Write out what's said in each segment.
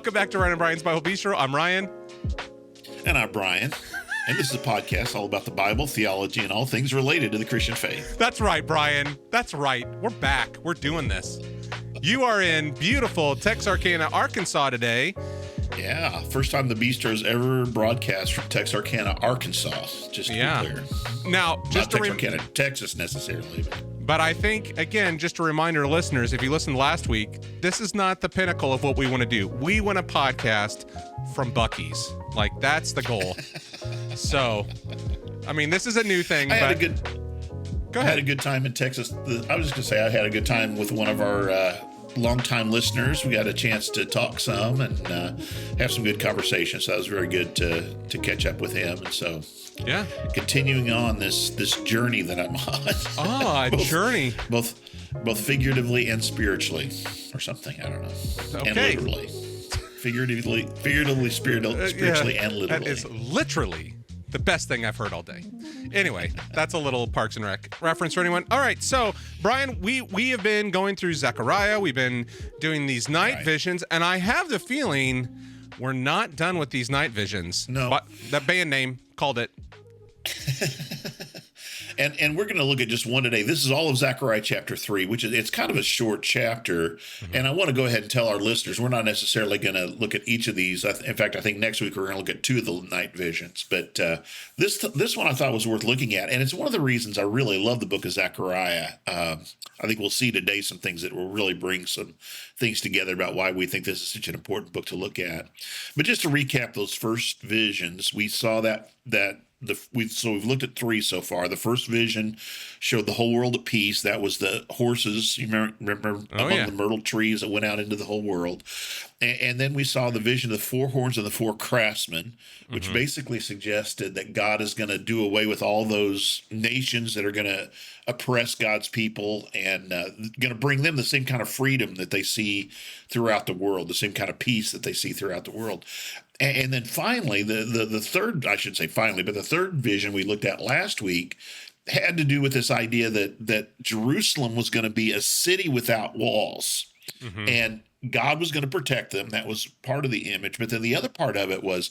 Welcome back to Ryan and Brian's Bible Bistro. I'm Ryan. And I'm Brian. And this is a podcast all about the Bible, theology, and all things related to the Christian faith. That's right, Brian. That's right. We're back. We're doing this. You are in beautiful Texarkana, Arkansas today. Yeah, first time the Bistro's ever broadcast from Texarkana, Arkansas. Just to be clear. Now, just not Texarkana, Texas necessarily. But I think, again, just a reminder to listeners, if you listened last week, this is not the pinnacle of what we want to do. We want a podcast from Buc-ee's. Like, that's the goal. So, I mean, this is a new thing. Go ahead. I had a good time in Texas. I was just going to say I had a good time with one of our longtime listeners. We got a chance to talk some and have some good conversations. So that was very good to catch up with him. And so, yeah, continuing on this journey that I'm on. A journey. Both figuratively and spiritually, or something. I don't know. Okay. And literally. Figuratively, spiritually, and literally. That is literally the best thing I've heard all day. Anyway, that's a little Parks and Rec reference for anyone. All right, so Brian, we have been going through Zechariah. We've been doing these night visions, and I have the feeling we're not done with these night visions. No. But that band name called it. And we're going to look at just one today. This is all of Zechariah chapter 3, which it's kind of a short chapter. Mm-hmm. And I want to go ahead and tell our listeners, we're not necessarily going to look at each of these. In fact, I think next week we're going to look at 2 of the night visions. But this one I thought was worth looking at. And it's one of the reasons I really love the book of Zechariah. I think we'll see today some things that will really bring some things together about why we think this is such an important book to look at. But just to recap those first visions, we saw that we've looked at 3 so far. The first vision showed the whole world at peace. That was the horses, you remember the myrtle trees that went out into the whole world. And then we saw the vision of the 4 horns and the 4 craftsmen, which basically suggested that God is going to do away with all those nations that are going to oppress God's people and going to bring them the same kind of freedom that they see throughout the world, the same kind of peace that they see throughout the world. And then finally, the third, I should say finally, but the third vision we looked at last week had to do with this idea that Jerusalem was going to be a city without walls. Mm-hmm. And God was going to protect them. That was part of the image. But then the other part of it was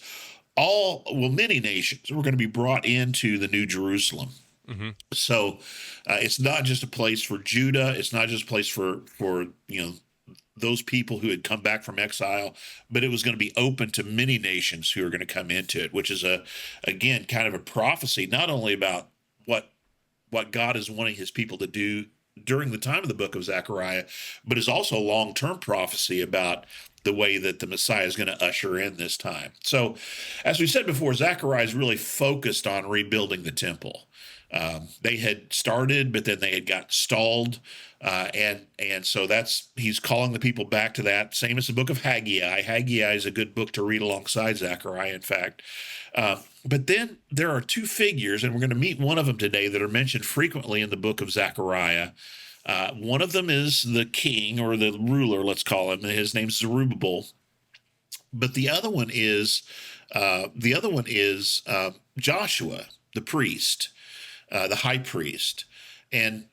many nations were going to be brought into the New Jerusalem. Mm-hmm. So it's not just a place for Judah. It's not just a place for those people who had come back from exile, but it was going to be open to many nations who are going to come into it, which is again kind of a prophecy, not only about what God is wanting his people to do during the time of the book of Zechariah, but is also a long-term prophecy about the way that the Messiah is going to usher in this time. So, as we said before, Zechariah is really focused on rebuilding the temple. They had started, but then they had got stalled. And so he's calling the people back to that. Same as the book of Haggai. Haggai is a good book to read alongside Zechariah, in fact. But then there are 2 figures, and we're going to meet one of them today, that are mentioned frequently in the book of Zechariah. One of them is the king, or the ruler, let's call him. His name's Zerubbabel. But the other one is Joshua, the priest. The high priest. And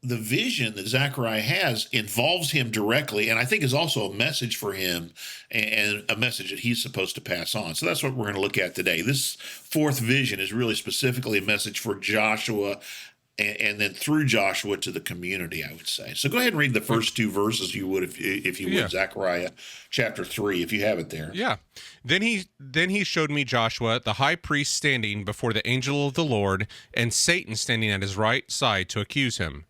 the vision that Zechariah has involves him directly, and I think is also a message for him and a message that he's supposed to pass on. So that's what we're going to look at today. This 4th vision is really specifically a message for Joshua and then through Joshua to the community, I would say. So go ahead and read the first 2 verses, you would, if you would, Zechariah chapter 3, if you have it there. Yeah. Then he showed me Joshua, the high priest, standing before the angel of the Lord, and Satan standing at his right side to accuse him.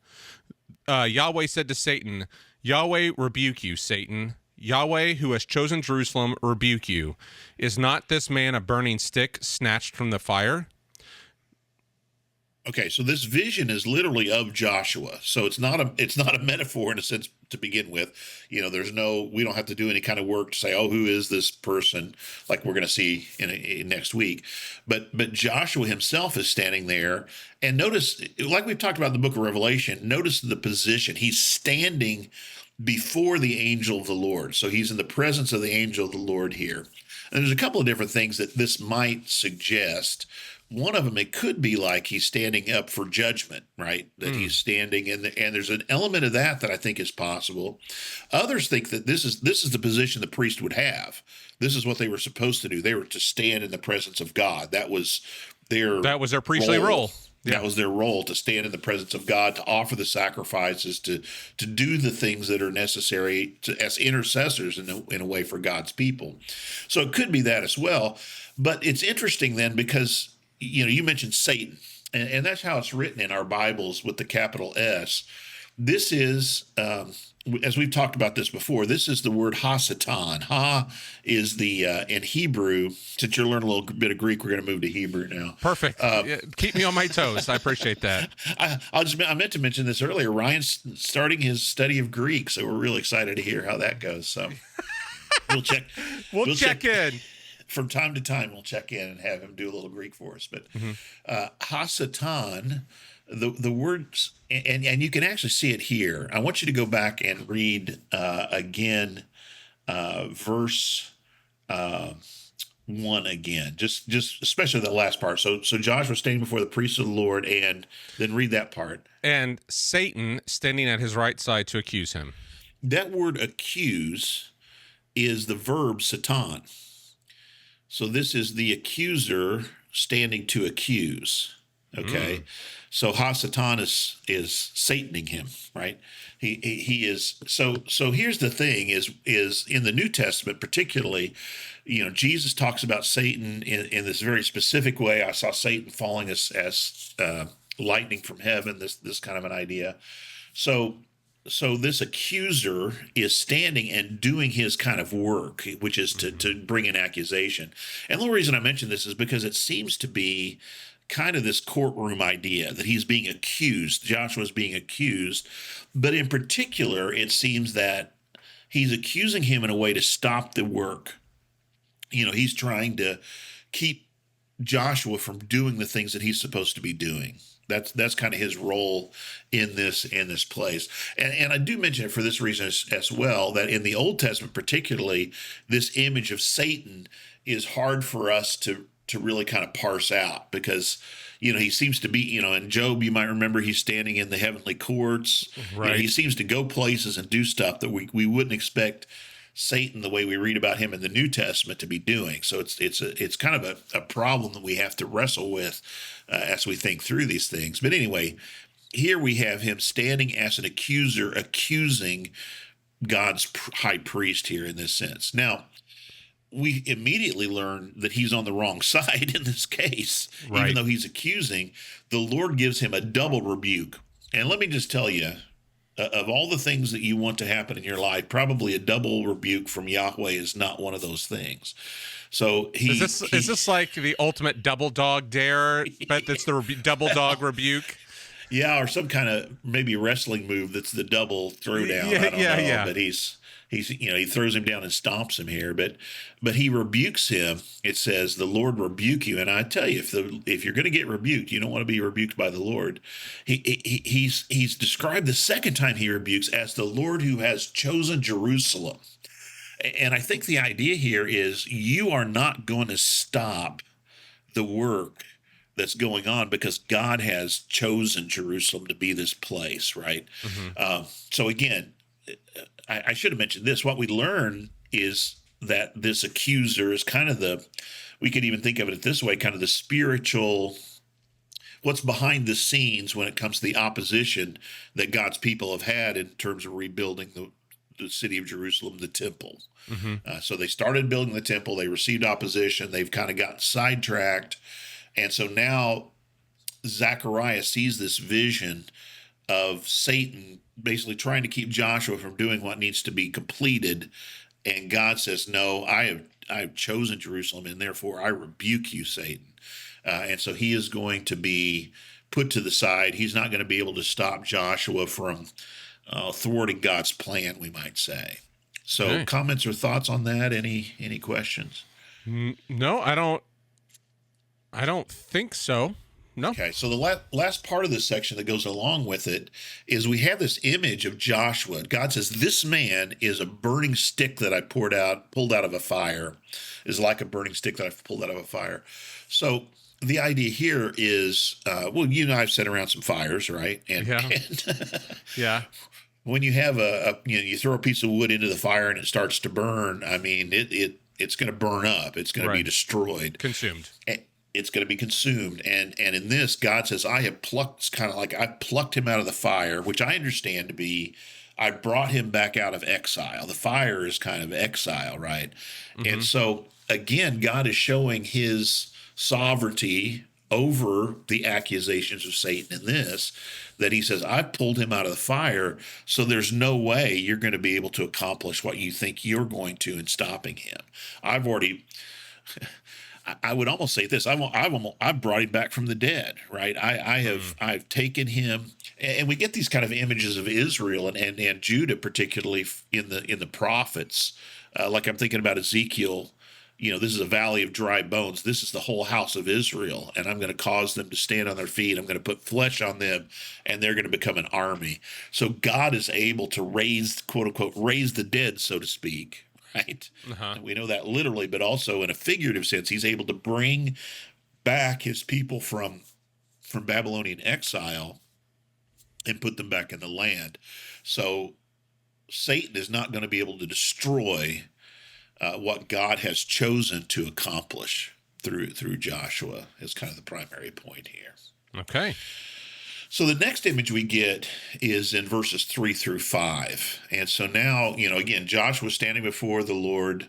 Yahweh said to Satan, Yahweh rebuke you, Satan. Yahweh, who has chosen Jerusalem, rebuke you. Is not this man a burning stick snatched from the fire? Okay, so this vision is literally of Joshua. So it's not a metaphor in a sense to begin with. We don't have to do any kind of work to say, who is this person, like we're going to see in next week. But Joshua himself is standing there, and notice, like we've talked about in the book of Revelation, notice the position. He's standing before the angel of the Lord. So he's in the presence of the angel of the Lord here. And there's a couple of different things that this might suggest. one of them, it could be like he's standing up for judgment, right? That he's standing and there's an element of that I think is possible. Others think that this is the position the priest would have. This is what they were supposed to do. They were to stand in the presence of God. That was their priestly role. Yeah. That was their role, to stand in the presence of God, to offer the sacrifices, to do the things that are necessary as intercessors in a way for God's people. So it could be that as well. But it's interesting then because, you mentioned Satan, and that's how it's written in our Bibles with the capital S. This is, as we've talked about this before, this is the word ha-satan. Ha is the, in Hebrew, since you're learning a little bit of Greek, we're going to move to Hebrew now. Perfect. Keep me on my toes. I appreciate that. I meant to mention this earlier. Ryan's starting his study of Greek, so we're really excited to hear how that goes. So we'll check. We'll check in. From time to time, we'll check in and have him do a little Greek for us. But ha-satan, the words, and you can actually see it here. I want you to go back and read again, verse 1 again, just especially the last part. So Joshua standing before the priest of the Lord, and then read that part. And Satan standing at his right side to accuse him. That word accuse is the verb satan. So this is the accuser standing to accuse. Okay. So ha-satan is Sataning him, right? He is. So here's the thing is in the New Testament, particularly, Jesus talks about Satan in this very specific way. I saw Satan falling as lightning from heaven, this kind of an idea. So this accuser is standing and doing his kind of work, which is to bring an accusation. And the only reason I mention this is because it seems to be kind of this courtroom idea that he's being accused. Joshua's being accused. But in particular, it seems that he's accusing him in a way to stop the work. He's trying to keep Joshua from doing the things that he's supposed to be doing. That's kind of his role in this place. And I do mention it for this reason as well, that in the Old Testament particularly, this image of Satan is hard for us to really kind of parse out because, he seems to be, in Job, you might remember he's standing in the heavenly courts. Right. He seems to go places and do stuff that we wouldn't expect Satan, the way we read about him in the New Testament, to be doing. So it's kind of a problem that we have to wrestle with as we think through these things. But anyway, here we have him standing as an accuser, accusing God's high priest here in this sense. Now, we immediately learn that he's on the wrong side in this case, right. Even though he's accusing. The Lord gives him a double rebuke. And let me just tell you, of all the things that you want to happen in your life, probably a double rebuke from Yahweh is not one of those things. So is this like the ultimate double dog dare? But that's the double dog rebuke. Yeah, or some kind of maybe wrestling move that's the double throwdown. I don't know. Yeah. But he's he throws him down and stomps him here. But he rebukes him. It says, "The Lord rebuke you." And I tell you, if you're going to get rebuked, you don't want to be rebuked by the Lord. He's described the second time he rebukes as the Lord who has chosen Jerusalem. And I think the idea here is you are not going to stop the work that's going on because God has chosen Jerusalem to be this place, right? Mm-hmm. So again, I should have mentioned this. What we learn is that this accuser is kind of we could even think of it this way, kind of the spiritual, what's behind the scenes when it comes to the opposition that God's people have had in terms of rebuilding the city of Jerusalem, the temple. Mm-hmm. So they started building the temple. They received opposition. They've kind of gotten sidetracked. And so now Zechariah sees this vision of Satan basically trying to keep Joshua from doing what needs to be completed. And God says, no, I have chosen Jerusalem, and therefore I rebuke you, Satan. And so he is going to be put to the side. He's not going to be able to stop Joshua from thwarting God's plan, we might say. So okay. Comments or thoughts on that? Any questions? No, I don't think so. No. Okay, so the last part of this section that goes along with it is we have this image of Joshua. God says, "This man is a burning stick that I pulled out of a fire, is like a burning stick that I've pulled out of a fire." So the idea here is, well, you and I have sat around some fires, right? Yeah. And Yeah. when you have you throw a piece of wood into the fire and it starts to burn, I mean, it's going to burn up. It's going to be Right. destroyed. Consumed. It's going to be consumed. And in this, God says, I plucked him out of the fire, which I understand to be, I brought him back out of exile. The fire is kind of exile, right? Mm-hmm. And so, again, God is showing his sovereignty over the accusations of Satan in this, that he says, I pulled him out of the fire, so there's no way you're going to be able to accomplish what you think you're going to in stopping him. I would almost say this: I've brought him back from the dead, right? I've taken him, and we get these kind of images of Israel and Judah, particularly in the prophets. Like I'm thinking about Ezekiel. This is a valley of dry bones. This is the whole house of Israel, and I'm going to cause them to stand on their feet. I'm going to put flesh on them, and they're going to become an army. So God is able to raise, quote unquote, raise the dead, so to speak. Right. Uh-huh. We know that literally, but also in a figurative sense, he's able to bring back his people from Babylonian exile and put them back in the land. So Satan is not going to be able to destroy what God has chosen to accomplish through Joshua is kind of the primary point here. Okay. So the next image we get is in verses 3 through 5. And so now, again, Joshua standing before the Lord,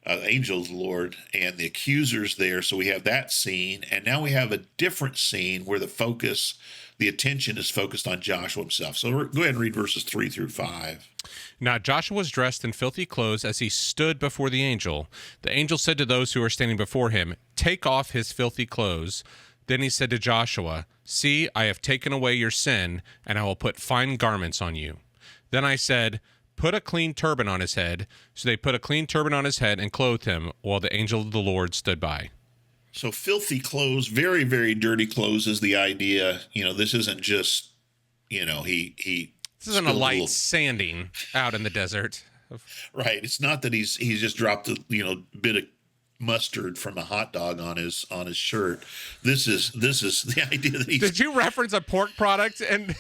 the angel of the Lord, and the accusers there. So we have that scene. And now we have a different scene where the attention is focused on Joshua himself. So go ahead and read verses 3 through 5. Now Joshua was dressed in filthy clothes as he stood before the angel. The angel said to those who were standing before him, "Take off his filthy clothes." Then he said to Joshua, "See, I have taken away your sin, and I will put fine garments on you." Then I said, "Put a clean turban on his head." So they put a clean turban on his head and clothed him, while the angel of the Lord stood by. So filthy clothes, very, very dirty clothes is the idea. This isn't just, he This isn't a light sanding out in the desert. Right. It's not that he's just dropped a bit of mustard from a hot dog on his shirt. This is the idea that he's. Did you reference a pork product and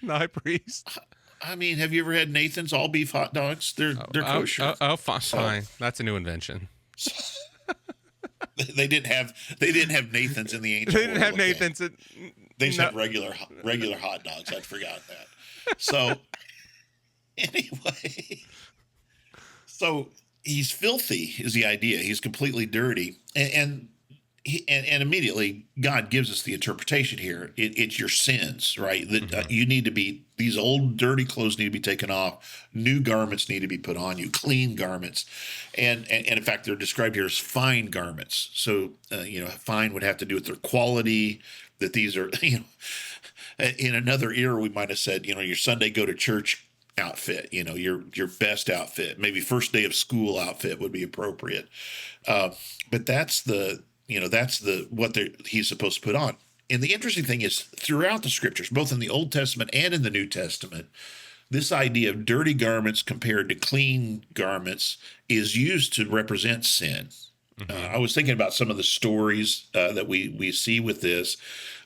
the high priest? I mean, have you ever had Nathan's all beef hot dogs? They're kosher. Fine. That's a new invention. They didn't have Nathan's in the ancient They didn't world, have okay? Nathan's. They just had regular hot dogs. I'd forgotten that. So anyway, so he's filthy is the idea. He's completely dirty, and immediately God gives us the interpretation here. It's your sins, right? That you need to be, these old dirty clothes need to be taken off. New garments need to be put on you, clean garments. And in fact, they're described here as fine garments. So, fine would have to do with their quality, that these are, in another era, we might have said, your Sunday go to church outfit, your best outfit, maybe first day of school outfit would be appropriate. But that's what he's supposed to put on. And the interesting thing is, throughout the scriptures, both in the Old Testament and in the New Testament, this idea of dirty garments compared to clean garments is used to represent sin. I was thinking about some of the stories that we see with this.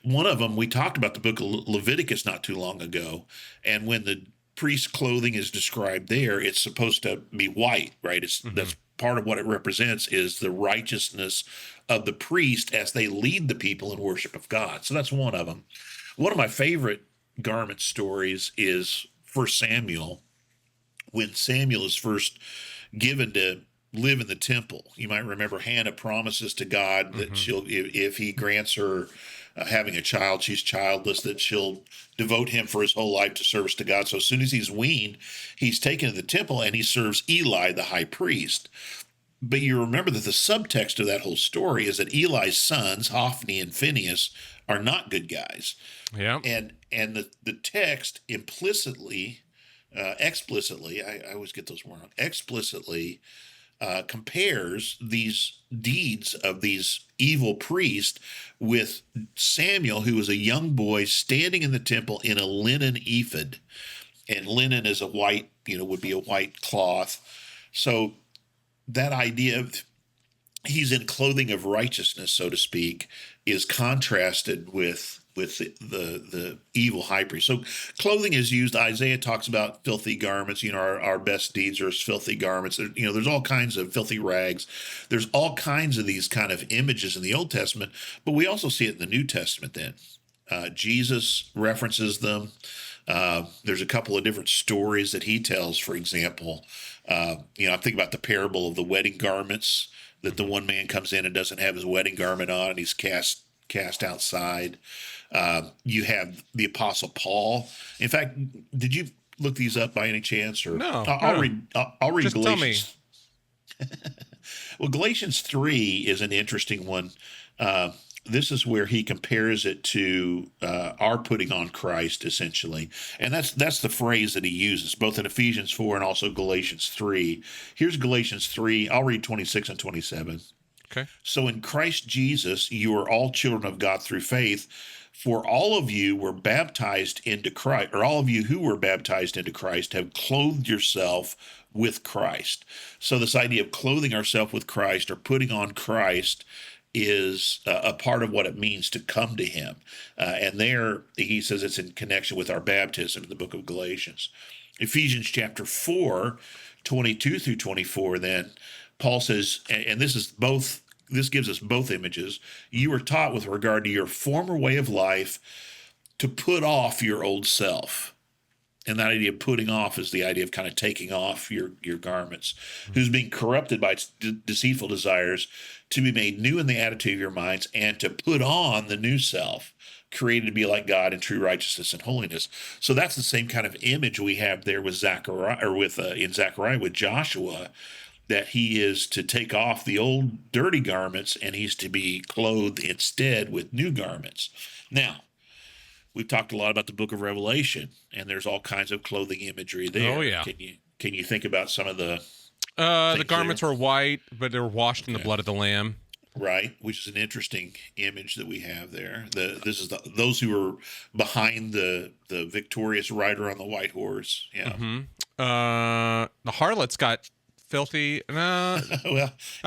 One of them, we talked about the book of Leviticus not too long ago. And when the priest's clothing is described there, it's supposed to be white, right? That's part of what it represents, is the righteousness of the priest as they lead the people in worship of God. So that's one of them. One of my favorite garment stories is 1 Samuel, when Samuel is first given to live in the temple. You might remember Hannah promises to God that she'll, if he grants her having a child, she's childless, that she'll devote him for his whole life to service to God. So as soon as he's weaned, he's taken to the temple and he serves Eli, the high priest. But you remember that the subtext of that whole story is that Eli's sons, Hophni and Phinehas, are not good guys. Yeah. And the text explicitly, I always get those wrong, explicitly compares these deeds of these evil priests with Samuel, who was a young boy standing in the temple in a linen ephod. And linen is a white, would be a white cloth. So that idea of he's in clothing of righteousness, so to speak, is contrasted with the evil high priest. So clothing is used. Isaiah talks about filthy garments. Our best deeds are as filthy garments. There's all kinds of filthy rags. There's all kinds of these kind of images in the Old Testament, but we also see it in the New Testament then. Jesus references them. There's a couple of different stories that he tells, for example. I'm thinking about the parable of the wedding garments, that the one man comes in and doesn't have his wedding garment on, and he's cast outside. You have the Apostle Paul. In fact, did you look these up by any chance? Or No. I'll read Just Galatians. Tell me. Well, Galatians 3 is an interesting one. This is where he compares it to our putting on Christ, essentially. And that's the phrase that he uses, both in Ephesians 4 and also Galatians 3. Here's Galatians 3. I'll read 26 and 27. Okay. So in Christ Jesus, you are all children of God through faith, for all of you were baptized into Christ, or all of you who were baptized into Christ have clothed yourself with Christ. So this idea of clothing ourselves with Christ or putting on Christ is a part of what it means to come to him. And there he says it's in connection with our baptism in the book of Galatians. Ephesians chapter 4, 22 through 24, then, Paul says, and this gives us both images. You were taught with regard to your former way of life to put off your old self. And that idea of putting off is the idea of kind of taking off your garments, who's being corrupted by deceitful desires, to be made new in the attitude of your minds, and to put on the new self, created to be like God in true righteousness and holiness. So that's the same kind of image we have there with Zechariah, or in Zechariah with Joshua, that he is to take off the old dirty garments and he's to be clothed instead with new garments. Now, we've talked a lot about the book of Revelation, and there's all kinds of clothing imagery there. Oh, yeah. Can you think about some of the garments were white, but they were washed in the blood of the Lamb. Right, which is an interesting image that we have there. This is those who are behind the victorious rider on the white horse. Yeah. Mm-hmm. The harlot's got filthy. Well,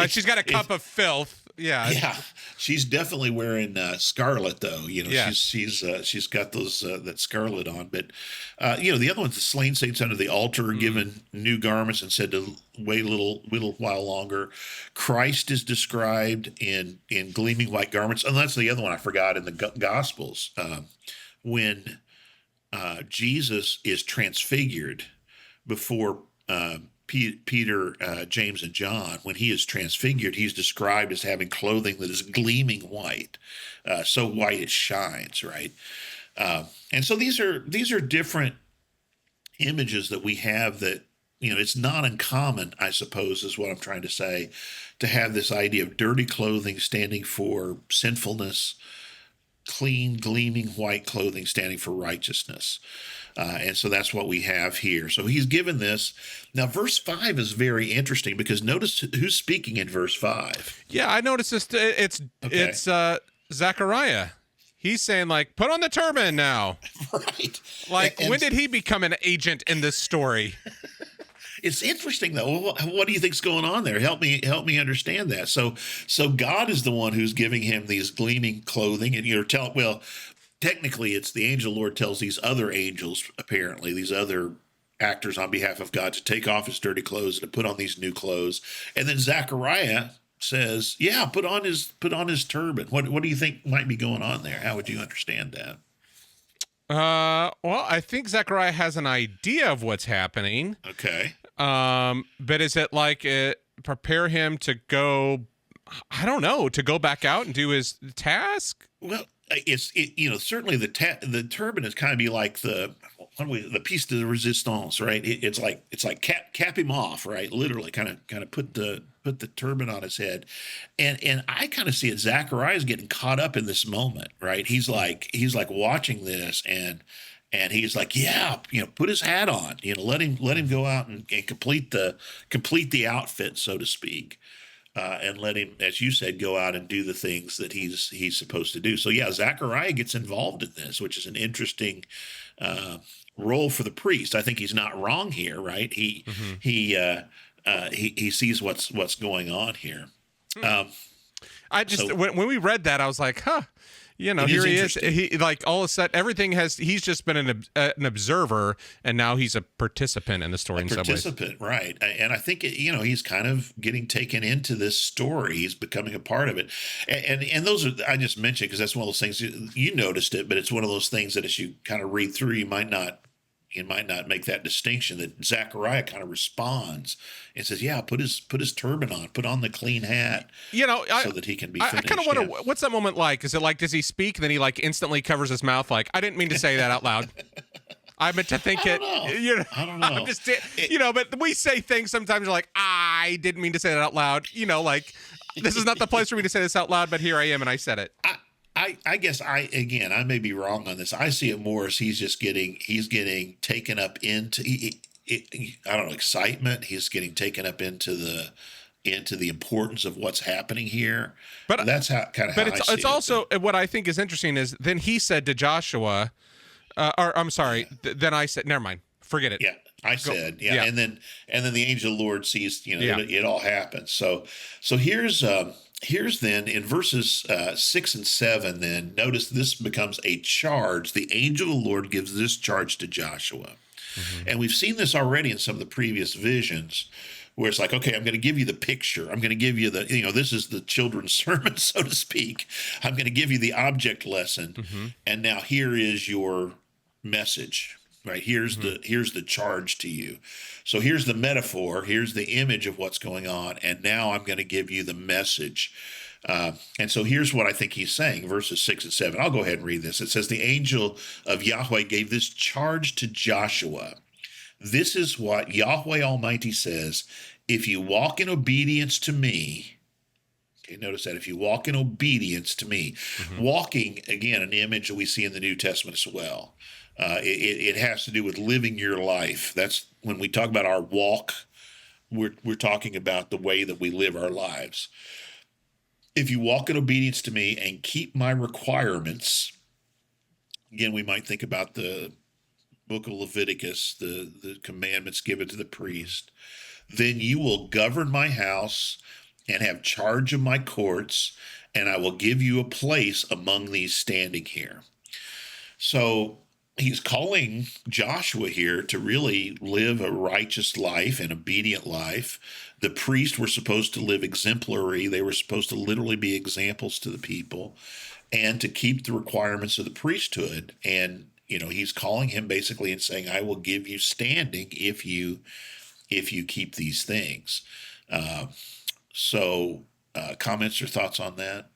she's got a cup of filth. Yeah. Yeah, she's definitely wearing scarlet, though. Yeah. She's got those that scarlet on. But the other one's the slain saints under the altar, given new garments and said to wait a little while longer. Christ is described in gleaming white garments, and that's the other one I forgot in the Gospels when Jesus is transfigured before Peter, James, and John. When he is transfigured, he's described as having clothing that is gleaming white, so white it shines, right? And so these are different images that we have that, it's not uncommon, I suppose, is what I'm trying to say, to have this idea of dirty clothing standing for sinfulness, clean, gleaming white clothing standing for righteousness. And so that's what we have here. So he's given this. Now, verse 5 is very interesting because notice who's speaking in verse 5. Yeah, I noticed this. It's Zechariah. He's saying, like, put on the turban now. Right. Like, when did he become an agent in this story? It's interesting, though. What do you think's going on there? Help me understand that. So God is the one who's giving him these gleaming clothing, and technically, it's the angel of the Lord tells these other angels, apparently, these other actors on behalf of God, to take off his dirty clothes and to put on these new clothes. And then Zechariah says, yeah, put on his turban. What do you think might be going on there? How would you understand that? Well, I think Zechariah has an idea of what's happening. Okay. But is it like prepare him to go, I don't know, to go back out and do his task? Well, certainly the turban is kind of be like the piece de resistance, right? It's like cap him off, right? Literally, kind of put the turban on his head, and I kind of see it. Zechariah is getting caught up in this moment, right? He's like watching this, and And he's like, yeah, put his hat on, let him go out and complete the outfit, so to speak. And let him, as you said, go out and do the things that he's supposed to do. So yeah, Zechariah gets involved in this, which is an interesting role for the priest. I think he's not wrong here, right? He sees what's going on here. I just when we read that, I was like, huh. Here he is. He like all of a sudden he's just been an observer, and now he's a participant in the story. In some ways, participant, right? And I think he's kind of getting taken into this story. He's becoming a part of it, and those are, I just mentioned because that's one of those things you noticed it, but it's one of those things that as you kind of read through, you might not make that distinction. That Zechariah kind of responds and says, "Yeah, put his turban on, put on the clean hat, so that he can be finished." I kind of wonder what's that moment like. Is it like, does he speak and then he like instantly covers his mouth like, I didn't mean to say that out loud. I meant to think it. I don't know. I'm just, but we say things sometimes. You're like, I didn't mean to say that out loud. Like, this is not the place for me to say this out loud, but here I am and I said it. I guess I may be wrong on this. I see it more as he's getting taken up into I don't know, excitement. He's getting taken up into the importance of what's happening here. But that's how I see it. But it's also what I think is interesting is then he said to Joshua, or I'm sorry, then I said, never mind, forget it. Yeah. I said, yeah. And then the angel of the Lord sees, it all happens. So here's then in verses 6 and 7, then notice this becomes a charge. The angel of the Lord gives this charge to Joshua. Mm-hmm. And we've seen this already in some of the previous visions where it's like, okay, I'm going to give you the picture. I'm going to give you this is the children's sermon, so to speak. I'm going to give you the object lesson. Mm-hmm. And now here is your message. Right, here's the charge to you. So here's the metaphor, here's the image of what's going on, and now I'm going to give you the message. And so here's what I think he's saying, verses 6 and 7. I'll go ahead and read this. It says, the angel of Yahweh gave this charge to Joshua. This is what Yahweh Almighty says, if you walk in obedience to me. Okay, notice that if you walk in obedience to me. Mm-hmm. Walking, again, an image that we see in the New Testament as well. It has to do with living your life. That's when we talk about our walk, we're talking about the way that we live our lives. If you walk in obedience to me and keep my requirements, again, we might think about the book of Leviticus, the commandments given to the priest, then you will govern my house and have charge of my courts, and I will give you a place among these standing here. So he's calling Joshua here to really live a righteous life, an obedient life. The priests were supposed to live exemplary. They were supposed to literally be examples to the people and to keep the requirements of the priesthood. And, he's calling him basically and saying, I will give you standing if you keep these things. Comments or thoughts on that?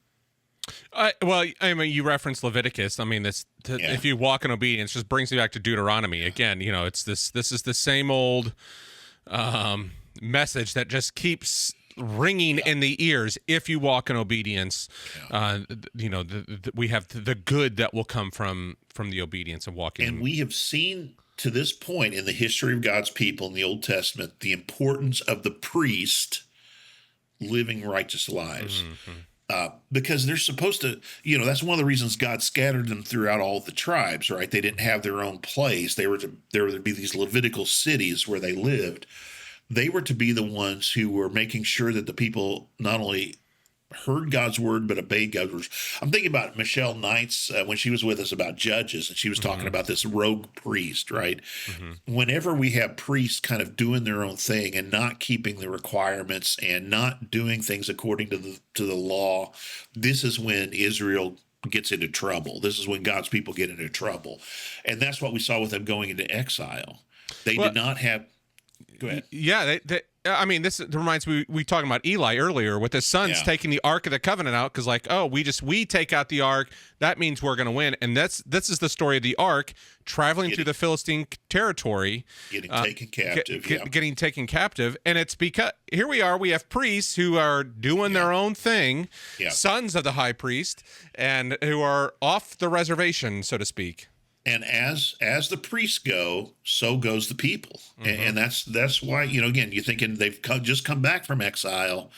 Well, I mean, you referenced Leviticus. I mean, if you walk in obedience, just brings me back to Deuteronomy. Again, it's this is the same old message that just keeps ringing in the ears. If you walk in obedience, we have the good that will come from the obedience of walking. And we have seen to this point in the history of God's people in the Old Testament the importance of the priest living righteous lives. Mm-hmm. Because they're supposed to, that's one of the reasons God scattered them throughout all the tribes, right? They didn't have their own place. There were to be these Levitical cities where they lived. They were to be the ones who were making sure that the people not only heard God's word, but obeyed God's words. I'm thinking about Michelle Knights when she was with us about Judges, and she was talking about this rogue priest, right? Mm-hmm. Whenever we have priests kind of doing their own thing and not keeping the requirements and not doing things according to the law, this is when Israel gets into trouble. This is when God's people get into trouble. And that's what we saw with them going into exile. They did not have... Go ahead. Yeah, I mean, this reminds me, we talking about Eli earlier with his sons taking the Ark of the Covenant out because, we take out the Ark. That means we're going to win. And this is the story of the Ark traveling through the Philistine territory. Getting taken captive. Getting taken captive. And it's because here we are. We have priests who are doing their own thing, sons of the high priest, and who are off the reservation, so to speak. And as the priests go, so goes the people. And that's why, again, you're thinking they've just come back from exile.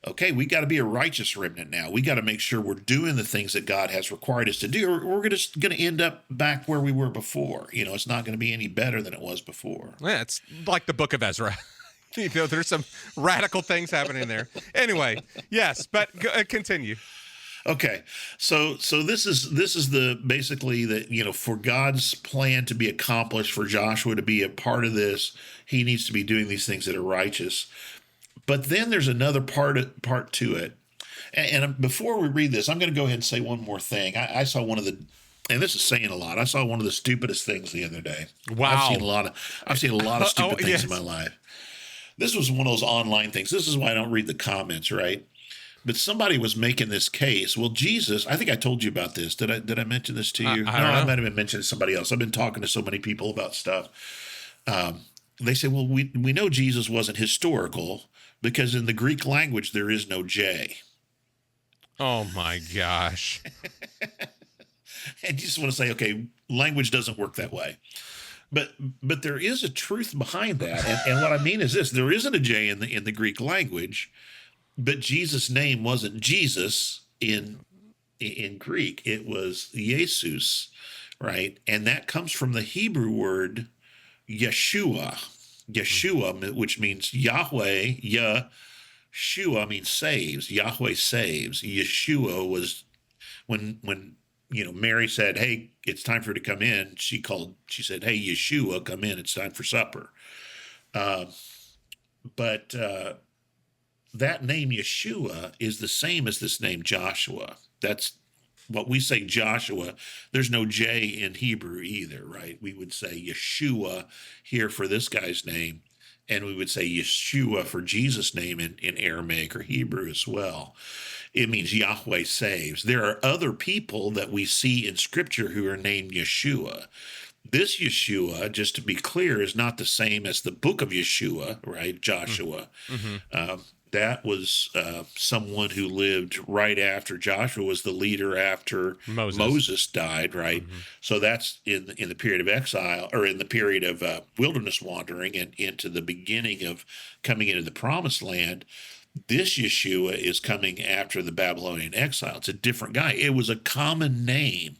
Okay, we got to be a righteous remnant now. We got to make sure we're doing the things that God has required us to do, or we're just going to end up back where we were before. It's not going to be any better than it was before. Yeah, it's like the book of Ezra. There's some radical things happening there. Anyway, yes, but continue. Okay, so this is the basically that for God's plan to be accomplished, for Joshua to be a part of this, he needs to be doing these things that are righteous. But then there's another part to it. And before we read this, I'm going to go ahead and say one more thing. I saw one of the, and this is saying a lot, I saw one of the stupidest things the other day. Wow. I've seen a lot of stupid things yes. in my life. This was one of those online things. This is why I don't read the comments, right? But somebody was making this case. Well, Jesus, I think I told you about this. Did I mention this to you? I might have been mentioning to somebody else. I've been talking to so many people about stuff. They say, well, we know Jesus wasn't historical because in the Greek language, there is no J. Oh, my gosh. And you just want to say, okay, language doesn't work that way. But there is a truth behind that. And what I mean is this. There isn't a J in the Greek language, but Jesus' name wasn't Jesus in Greek. It was Jesus, right? And that comes from the Hebrew word Yeshua, which means Yahweh. Yeshua means saves. Yahweh saves. Yeshua was when Mary said, "Hey, it's time for her to come in." She said, "Hey, Yeshua, come in. It's time for supper." But that name Yeshua is the same as this name Joshua. That's what we say Joshua. There's no J in Hebrew either, right? We would say Yeshua here for this guy's name, and we would say Yeshua for Jesus' name in Aramaic or Hebrew as well. It means Yahweh saves. There are other people that we see in Scripture who are named Yeshua. This Yeshua, just to be clear, is not the same as the book of Yeshua, right? Joshua. That was someone who lived right after Joshua was the leader after Moses died, right? So that's in the period of exile, or in the period of wilderness wandering and into the beginning of coming into the promised land. This Yeshua is coming after the Babylonian exile. It's a different guy. It was a common name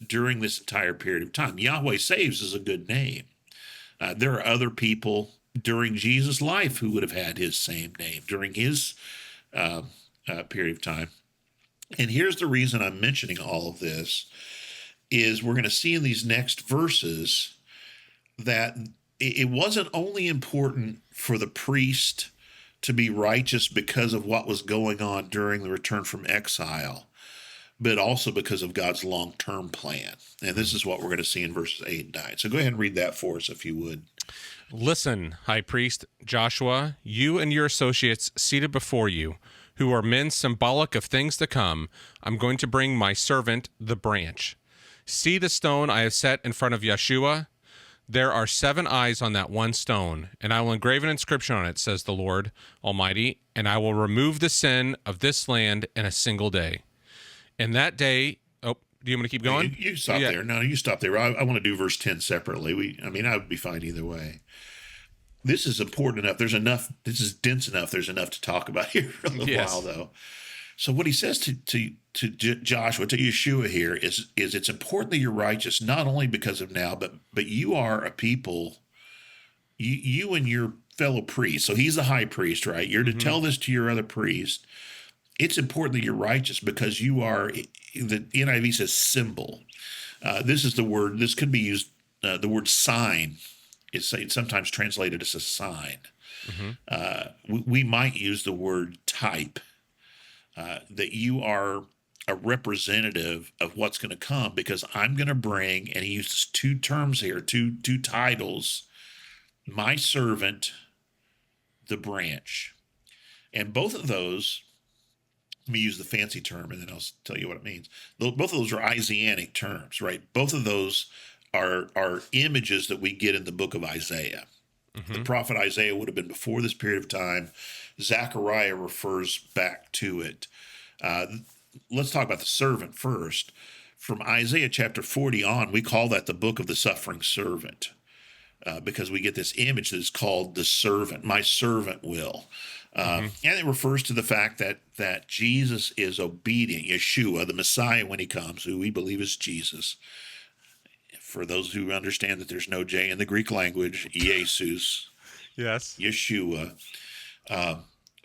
during this entire period of time. Yahweh saves is a good name. There are other people during Jesus' life who would have had his same name during his period of time. And here's the reason I'm mentioning all of this is we're going to see in these next verses that it wasn't only important for the priest to be righteous because of what was going on during the return from exile, but also because of God's long-term plan. And this is what we're going to see in verses 8 and 9. So go ahead and read that for us if you would. Listen, high priest Joshua, you and your associates seated before you, who are men symbolic of things to come, I'm going to bring my servant, the branch. See the stone I have set in front of Yeshua? There are 7 eyes on that one stone, and I will engrave an inscription on it, says the Lord Almighty, and I will remove the sin of this land in a single day. In that day, do you want me to keep going? You stop there. No, you stop there. I want to do verse 10 separately. I would be fine either way. This is important enough. There's enough. This is dense enough. There's enough to talk about here for a little while, though. So what he says to Joshua, to Yeshua here is it's important that you're righteous, not only because of now, but you are a people, you and your fellow priests. So he's the high priest, right? You're to tell this to your other priests. It's important that you're righteous because you are, the NIV says symbol. This is the word, this could be used, the word sign is sometimes translated as a sign. We might use the word type, that you are a representative of what's going to come, because I'm going to bring, and he uses 2 terms here, two titles, my servant, the branch. And both of those, let me use the fancy term and then I'll tell you what it means. Both of those are Isaianic terms, right? Both of those are images that we get in the book of Isaiah. The prophet Isaiah would have been before this period of time. Zechariah refers back to it. Let's talk about the servant first. From Isaiah chapter 40 on, we call that the book of the suffering servant, because we get this image that is called the servant. My servant will. And it refers to the fact that Jesus is obedient. Yeshua, the Messiah, when he comes, who we believe is Jesus. For those who understand that there's no J in the Greek language, Jesus, Yes. Yeshua.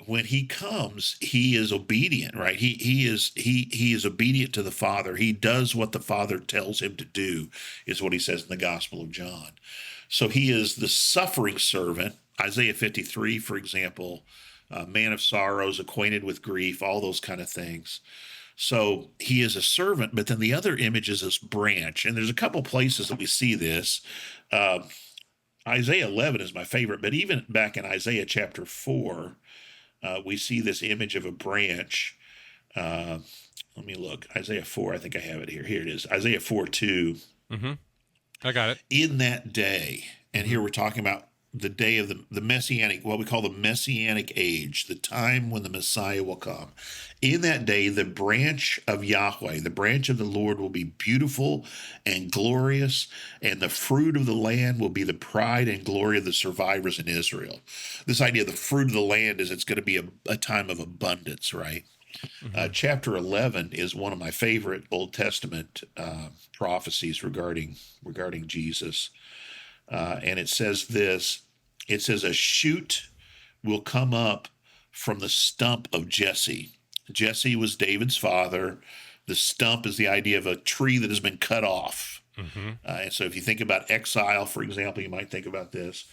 When he comes, he is obedient, right? He is obedient to the Father. He does what the Father tells him to do, is what he says in the Gospel of John. So he is the suffering servant. Isaiah 53, for example, man of sorrows, acquainted with grief, all those kind of things. So he is a servant, but then the other image is this branch. And there's a couple places that we see this. Isaiah 11 is my favorite, but even back in Isaiah chapter 4, we see this image of a branch. Let me look. Isaiah 4, I think I have it here. Here it is. Isaiah 4:2. I got it. In that day, and here we're talking about the day of the messianic, what we call the messianic age, the time when the Messiah will come. In that day, the branch of Yahweh, the branch of the Lord, will be beautiful and glorious, and the fruit of the land will be the pride and glory of the survivors in Israel. This idea of the fruit of the land is it's going to be a time of abundance, right? Chapter 11 is one of my favorite Old Testament prophecies regarding Jesus. And it says this, it says, a shoot will come up from the stump of Jesse. Jesse was David's father. The stump is the idea of a tree that has been cut off. And so if you think about exile, for example, you might think about this.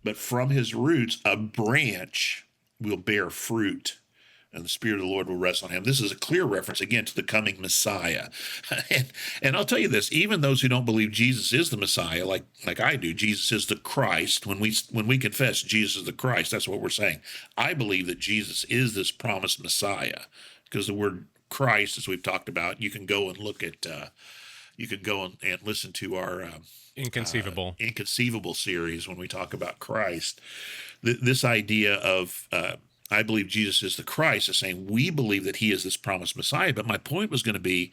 But from his roots, a branch will bear fruit, and the Spirit of the Lord will rest on him. This is a clear reference, again, to the coming Messiah. And I'll tell you this, even those who don't believe Jesus is the Messiah, like I do, Jesus is the Christ, when we confess Jesus is the Christ, that's what we're saying. I believe that Jesus is this promised Messiah, because the word Christ, as we've talked about, you can go and look at, you can go and listen to our Inconceivable series when we talk about Christ. This idea of I believe Jesus is the Christ is saying we believe that he is this promised Messiah. But my point was going to be,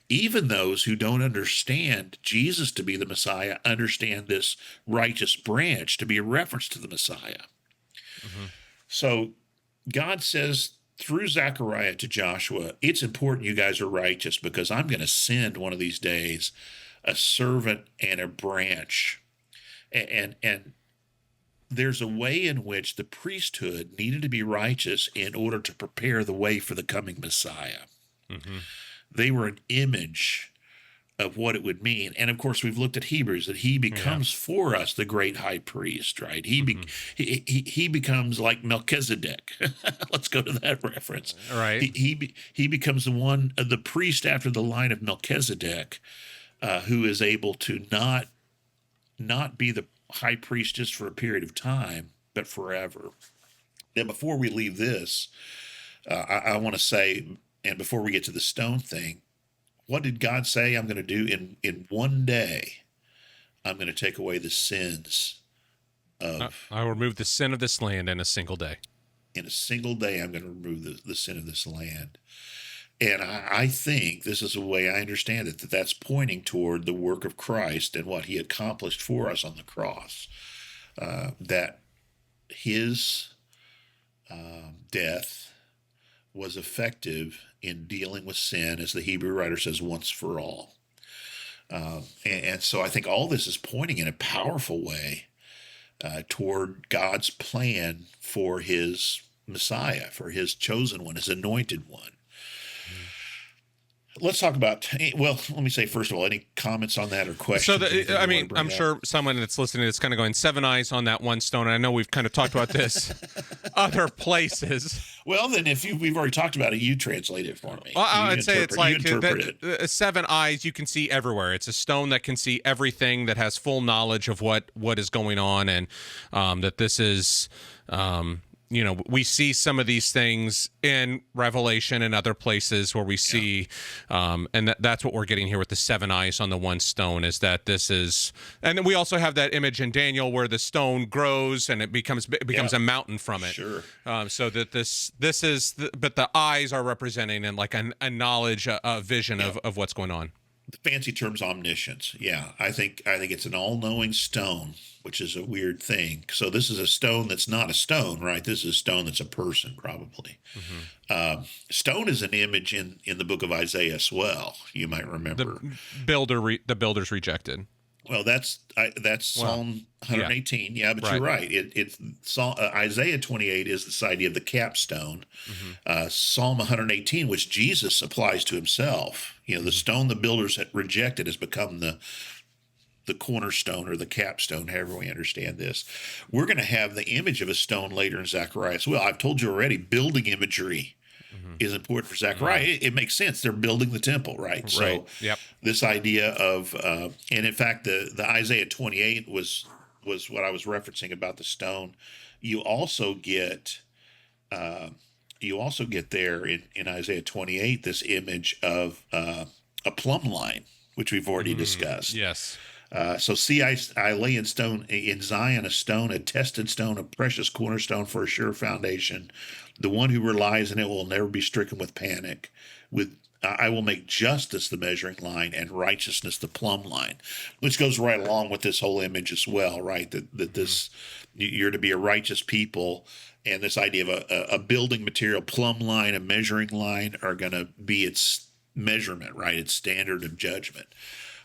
even those who don't understand Jesus to be the Messiah understand this righteous branch to be a reference to the Messiah. So God says through Zechariah to Joshua, it's important you guys are righteous, because I'm going to send one of these days a servant and a branch. And there's a way in which the priesthood needed to be righteous in order to prepare the way for the coming Messiah. They were an image of what it would mean. And of course, we've looked at Hebrews, that he becomes for us the great high priest, right? He becomes like Melchizedek. Let's go to that reference. Right. He becomes the priest after the line of Melchizedek, who is able to not be the high priest just for a period of time, but forever. Now, before we leave this, I want to say, and before we get to the stone thing, what did God say I'm going to do in one day? I'm going to take away the sins of... I will remove the sin of this land in a single day. In a single day, I'm going to remove the sin of this land. And I think this is the way I understand it, that's pointing toward the work of Christ and what he accomplished for us on the cross. That his death was effective in dealing with sin, as the Hebrew writer says, once for all. And so I think all this is pointing in a powerful way toward God's plan for his Messiah, for his chosen one, his anointed one. Let's talk about, well, let me say, first of all, any comments on that or questions? So, I'm sure someone that's listening is kind of going, 7 eyes on that one stone. And I know we've kind of talked about this other places. Well, then we've already talked about it, you translate it for me. Well, I'd say it's like 7 eyes you can see everywhere. It's a stone that can see everything, that has full knowledge of what is going on. And that this is... we see some of these things in Revelation and other places where we see, and that's what we're getting here with the 7 eyes on the one stone, is that this is, and then we also have that image in Daniel where the stone grows and it becomes a mountain from it. Sure. So that this is, but the eyes are representing and like a knowledge, a vision of what's going on. The fancy term's omniscience. Yeah, I think it's an all-knowing stone, which is a weird thing. So this is a stone that's not a stone, right? This is a stone that's a person, probably. Hmm. Stone is an image in the book of Isaiah as well. You might The remember. the builders rejected. Well, that's Well, Psalm yeah, 118. Yeah, but you're right. right. Isaiah 28 is this idea of the capstone. Hmm. Psalm 118, which Jesus applies to himself. The Hmm. stone the builders had rejected has become the cornerstone or the capstone, however we understand this. We're going to have the image of a stone later in Zechariah as well. I've told you already, building imagery Hmm. is important for Zechariah. Hmm. It makes sense. They're building the temple, right? Right. So Yep. this idea of, and in fact, the Isaiah 28 was what I was referencing about the stone. You also get, uh, you also get there in Isaiah 28 this image of a plumb line, which we've already discussed. Yes. So see, I lay in Zion a stone, a tested stone, a precious cornerstone for a sure foundation. The one who relies in it will never be stricken with panic. With I will make justice the measuring line and righteousness the plumb line, which goes right along with this whole image as well, right? That Hmm. this you're to be a righteous people, and this idea of a building material plumb line, a measuring line, are going to be its measurement, right? Its standard of judgment.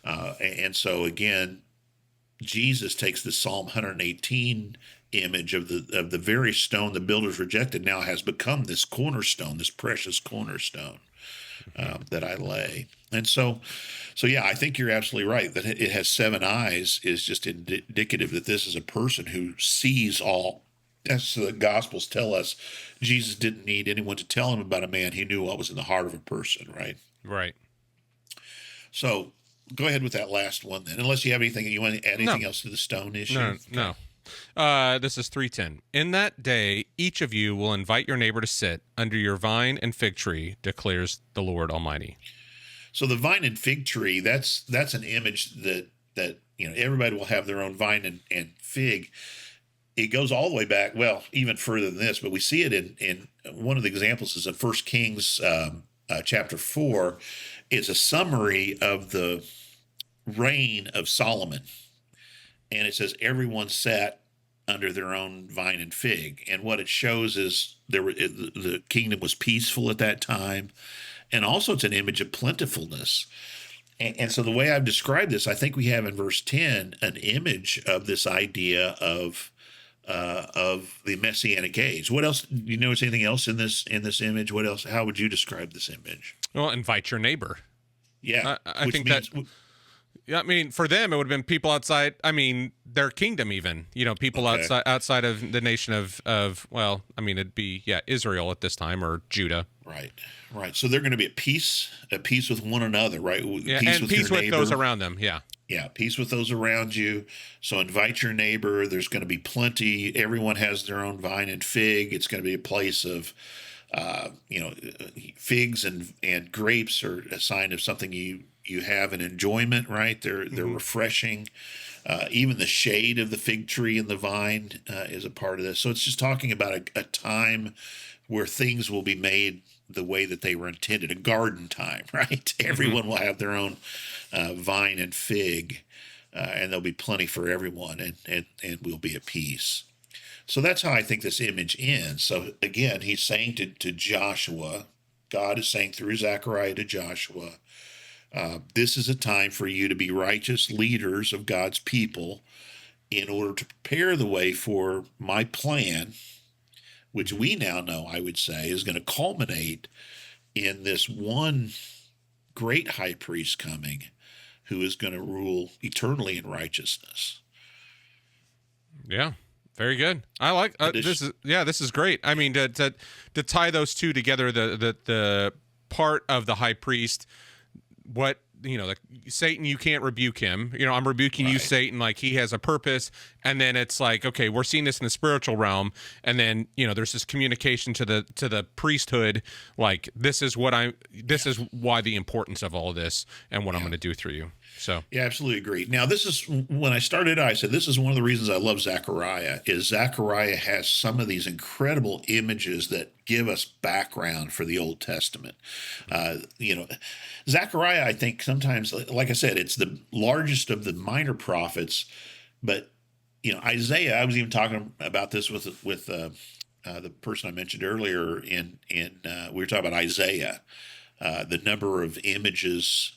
And so again, Jesus takes the Psalm 118 image of the very stone the builders rejected now has become this cornerstone, this precious cornerstone that I lay. And so yeah, I think you're absolutely right that it has seven eyes is just indicative that this is a person who sees all. As the Gospels tell us, Jesus didn't need anyone to tell him about a man. He knew what was in the heart of a person, right? Right. So go ahead with that last one then, unless you have anything you want to add No. anything else to the stone issue. No. Okay. No. This is 3:10. In that day, each of you will invite your neighbor to sit under your vine and fig tree, declares the Lord Almighty. So the vine and fig tree, that's an image that everybody will have their own vine and fig. It goes all the way back, well, even further than this, but we see it in one of the examples is in 1 Kings chapter 4. It's a summary of the reign of Solomon. And it says everyone sat under their own vine and fig. And what it shows is the kingdom was peaceful at that time. And also it's an image of plentifulness. And so the way I've described this, I think we have in verse 10 an image of this idea of the messianic age. What else? Do you notice anything else in this image? What else? How would you describe this image? Well, invite your neighbor. Yeah, I which think means that. Yeah, I mean, for them, it would have been people outside. I mean, their kingdom, even. People okay, outside of the nation of. Well, I mean, it'd be Israel at this time or Judah. right, right. So they're going to be at peace with one another, right? Yeah, Peace and with peace your with those neighbor. around them. Yeah. Yeah, peace with those around you. So invite your neighbor. There's going to be plenty. Everyone has their own vine and fig. It's going to be a place of, figs and grapes are a sign of something you have an enjoyment, right? They're refreshing. Even the shade of the fig tree and the vine is a part of this. So it's just talking about a time where things will be made the way that they were intended, a garden time, right? Hmm. Everyone will have their own vine and fig, and there'll be plenty for everyone, and we'll be at peace. So that's how I think this image ends. So again, he's saying to Joshua, God is saying through Zechariah to Joshua, this is a time for you to be righteous leaders of God's people in order to prepare the way for my plan, which we now know, I would say, is going to culminate in this one great high priest coming who is going to rule eternally in righteousness. Yeah. Very good. I like this is great. I mean, to tie those two together, the part of the high priest, what like Satan, you can't rebuke him. I'm rebuking you, Right. Satan. Like he has a purpose, and then it's like, okay, we're seeing this in the spiritual realm, and then there's this communication to the priesthood. Like this is is why the importance of all of this and what I'm going to do through you. So Yeah, absolutely agree. Now, this is when I started, I said this is one of the reasons I love Zechariah is Zechariah has some of these incredible images that give us background for the Old Testament. Zechariah, I think, sometimes, like I said, it's the largest of the minor prophets. But Isaiah. I was even talking about this with the person I mentioned earlier. We were talking about Isaiah, the number of images.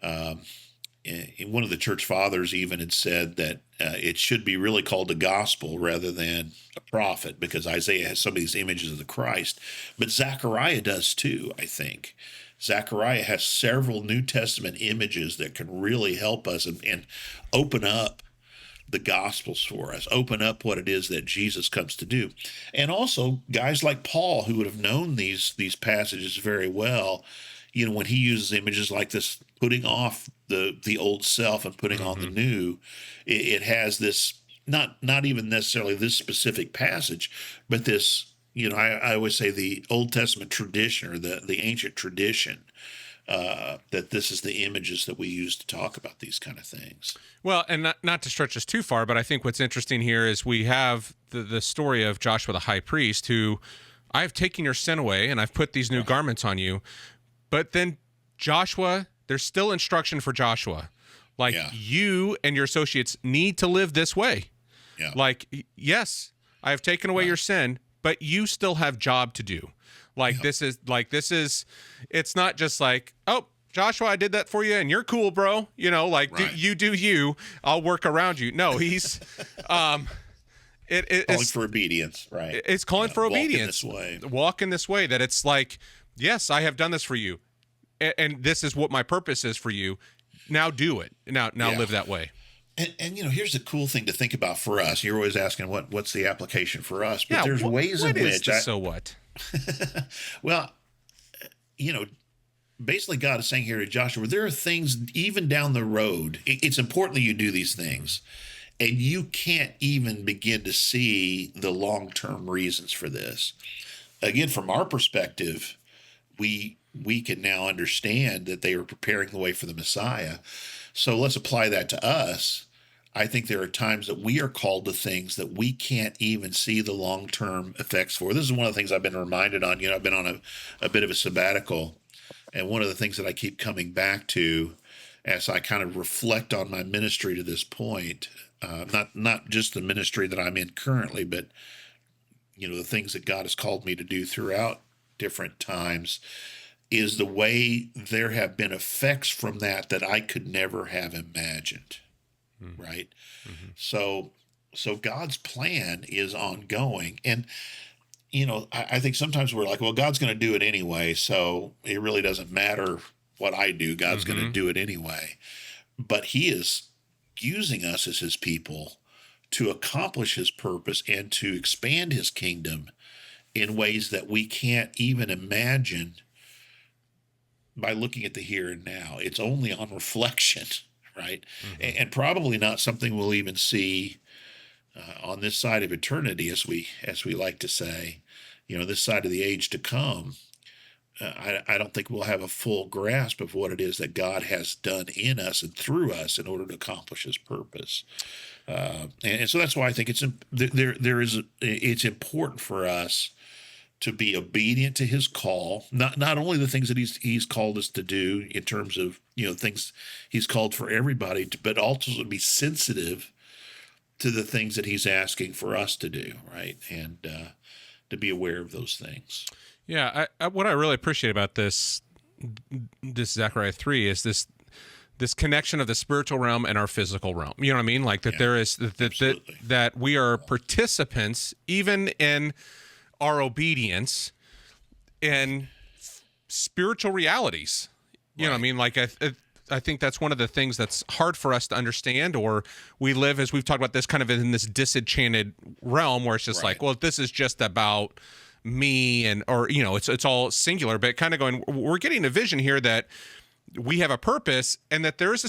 One of the church fathers even had said that it should be really called the gospel rather than a prophet, because Isaiah has some of these images of the Christ. But Zechariah does too, I think. Zechariah has several New Testament images that can really help us and open up the gospels for us, open up what it is that Jesus comes to do. And also guys like Paul, who would have known these passages very well, when he uses images like this, putting off the old self and putting on the new, it has this, not even necessarily this specific passage, but this, I always say the Old Testament tradition, or the ancient tradition, that this is the images that we use to talk about these kind of things. Well, and not to stretch us too far, but I think what's interesting here is we have the story of Joshua the high priest, who, I have taken your sin away and I've put these new garments on you. But then Joshua, there's still instruction for Joshua. Like, you and your associates need to live this way. Yeah. Like, yes, I have taken away your sin, but you still have job to do. Like, this is, it's not just like, oh, Joshua, I did that for you and you're cool, bro. You do you, I'll work around you. No, he's, it's calling for obedience, right? It's calling for obedience. Walk in this way. That it's like, yes, I have done this for you, and this is what my purpose is for you. Now do it. Now live that way. And here's the cool thing to think about for us. You're always asking what's the application for us, but there's ways in which. So what? Well, basically God is saying here to Joshua, there are things even down the road. It's important that you do these things, and you can't even begin to see the long-term reasons for this. Again, from our perspective, we can now understand that they were preparing the way for the Messiah. So let's apply that to us. I think there are times that we are called to things that we can't even see the long-term effects for. This is one of the things I've been reminded on. I've been on a bit of a sabbatical, and one of the things that I keep coming back to as I kind of reflect on my ministry to this point, not just the ministry that I'm in currently, but the things that God has called me to do throughout different times, is the way there have been effects from that I could never have imagined. Right. So God's plan is ongoing. And, I think sometimes we're like, well, God's going to do it anyway, so it really doesn't matter what I do. God's going to do it anyway. But he is using us as his people to accomplish his purpose and to expand his kingdom in ways that we can't even imagine by looking at the here and now. It's only on reflection, right? And probably not something we'll even see on this side of eternity, as we like to say, this side of the age to come. I don't think we'll have a full grasp of what it is that God has done in us and through us in order to accomplish his purpose. And so that's why I think it's important for us to be obedient to his call, not only the things that he's called us to do in terms of things he's called for everybody, but also to be sensitive to the things that he's asking for us to do, right? And to be aware of those things. Yeah, what I really appreciate about this Zechariah 3 is this connection of the spiritual realm and our physical realm. You know what I mean? Like that there is that we are participants even in our obedience in spiritual realities. You know what I mean? Like I think that's one of the things that's hard for us to understand, or we live, as we've talked about, this kind of in this disenchanted realm where it's just like, well, this is just about me, and or it's all singular, but kind of going, we're getting a vision here that we have a purpose, and that there's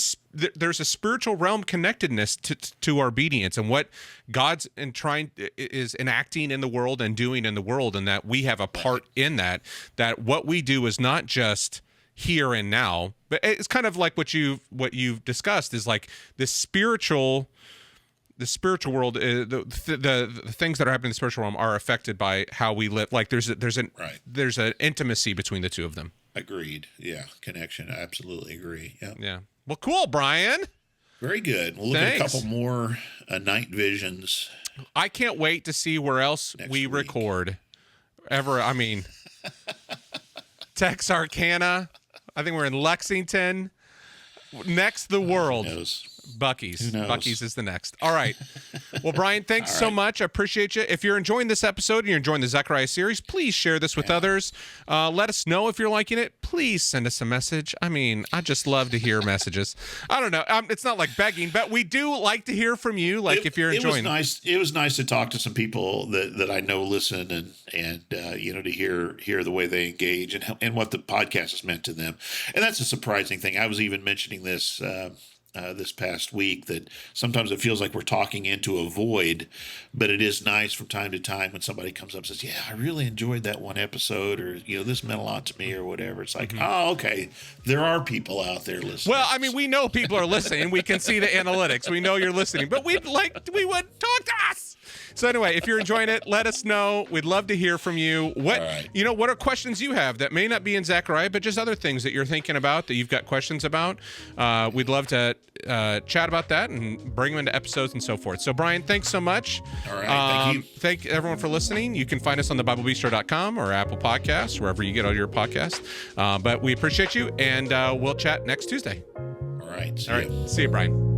a spiritual realm connectedness to our obedience and what God's is enacting in the world and doing in the world, and that we have a part in that what we do is not just here and now, but it's kind of like what you've discussed is like the spiritual world, the things that are happening in the spiritual realm are affected by how we live. Like there's an intimacy between the two of them. Agreed. Yeah. Connection. I absolutely agree. Yeah. Yeah. Well, cool, Brian. Very good. We'll look at a couple more night visions. I can't wait to see where else we record. I mean, Texarkana. I think we're in Lexington. Next, the world. Who knows? Buc-ee's. Buc-ee's is the next. All right. Well, Brian, thanks so much. I appreciate you. If you're enjoying this episode and you're enjoying the Zechariah series, please share this with others. Let us know if you're liking it. Please send us a message. I mean, I just love to hear messages. I don't know. It's not like begging, but we do like to hear from you. Like if you're enjoying. It was nice to talk to some people that I know listen and to hear the way they engage and what the podcast has meant to them. And that's a surprising thing. I was even mentioning this this past week, that sometimes it feels like we're talking into a void, but it is nice from time to time when somebody comes up and says, yeah, I really enjoyed that one episode, or, this meant a lot to me, or whatever. It's like, oh, okay, there are people out there listening. Well, I mean, we know people are listening. We can see the analytics. We know you're listening, but we would talk to us. So anyway, if you're enjoying it, let us know. We'd love to hear from you. What are questions you have that may not be in Zechariah, but just other things that you're thinking about that you've got questions about? We'd love to chat about that and bring them into episodes and so forth. So Brian, thanks so much. All right, thank you. Thank everyone for listening. You can find us on thebiblebistro.com or Apple Podcasts, wherever you get all your podcasts. But we appreciate you, and we'll chat next Tuesday. All right. See you, Brian.